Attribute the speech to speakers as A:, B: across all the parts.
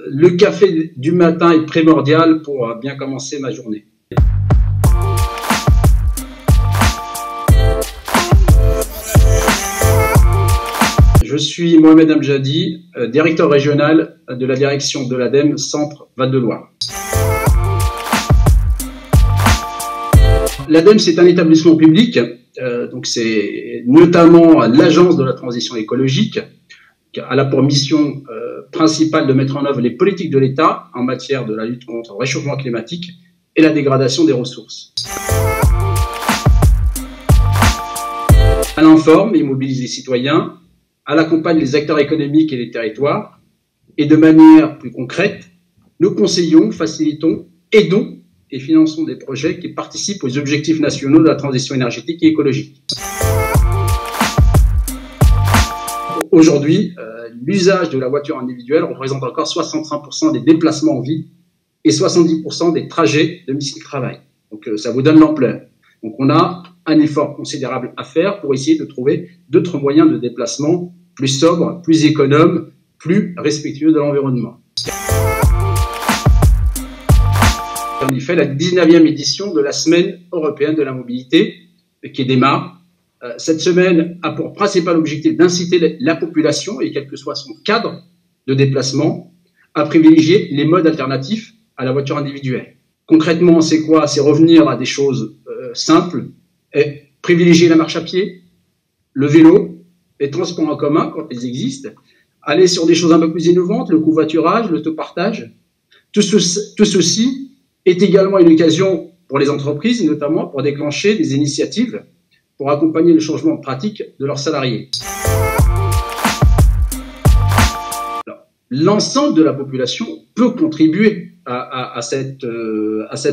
A: Le café du matin est primordial pour bien commencer ma journée. Je suis Mohamed Amjadi, directeur régional de la direction de l'ADEME Centre Val-de-Loire. L'ADEME, c'est un établissement public, donc c'est notamment l'agence de la transition écologique, qui a pour mission principale de mettre en œuvre les politiques de l'État en matière de la lutte contre le réchauffement climatique et la dégradation des ressources. Elle informe et mobilise les citoyens, elle accompagne les acteurs économiques et les territoires, et de manière plus concrète, nous conseillons, facilitons, aidons et finançons des projets qui participent aux objectifs nationaux de la transition énergétique et écologique. Aujourd'hui, l'usage de la voiture individuelle représente encore 65% des déplacements en ville et 70% des trajets domicile-travail. Donc ça vous donne l'ampleur. Donc on a un effort considérable à faire pour essayer de trouver d'autres moyens de déplacement plus sobres, plus économes, plus respectueux de l'environnement. En effet, la 19e édition de la Semaine européenne de la mobilité qui démarre. Cette semaine a pour principal objectif d'inciter la population, et quel que soit son cadre de déplacement, à privilégier les modes alternatifs à la voiture individuelle. Concrètement, c'est quoi? C'est revenir à des choses simples, et privilégier la marche à pied, le vélo, les transports en commun quand ils existent, aller sur des choses un peu plus innovantes, le covoiturage, l'autopartage. Tout ceci est également une occasion pour les entreprises, notamment pour déclencher des initiatives pour accompagner le changement de pratique de leurs salariés. L'ensemble de la population peut contribuer à cette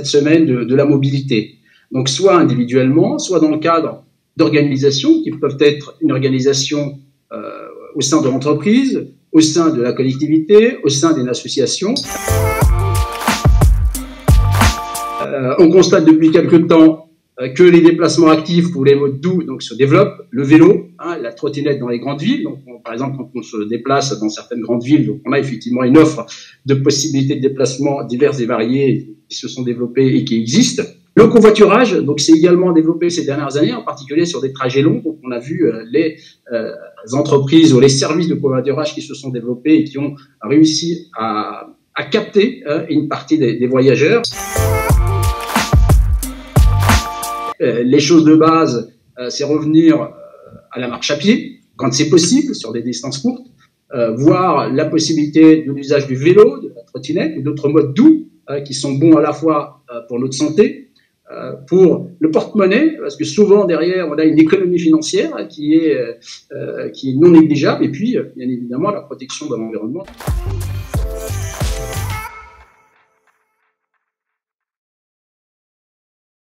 A: semaine de la mobilité. Donc soit individuellement, soit dans le cadre d'organisations qui peuvent être une organisation au sein de l'entreprise, au sein de la collectivité, au sein d'une association. On constate depuis quelque temps que les déplacements actifs pour les modes doux donc, se développent, le vélo, la trottinette dans les grandes villes. Donc, par exemple, quand on se déplace dans certaines grandes villes, donc on a effectivement une offre de possibilités de déplacement diverses et variées qui se sont développées et qui existent. Le covoiturage, donc c'est également développé ces dernières années, en particulier sur des trajets longs. Donc, on a vu les entreprises ou les services de covoiturage qui se sont développés et qui ont réussi à capter une partie des voyageurs. Les choses de base, c'est revenir à la marche à pied, quand c'est possible, sur des distances courtes, voir la possibilité de l'usage du vélo, de la trottinette ou d'autres modes doux qui sont bons à la fois pour notre santé, pour le porte-monnaie, parce que souvent derrière on a une économie financière qui est non négligeable, et puis bien évidemment la protection de l'environnement.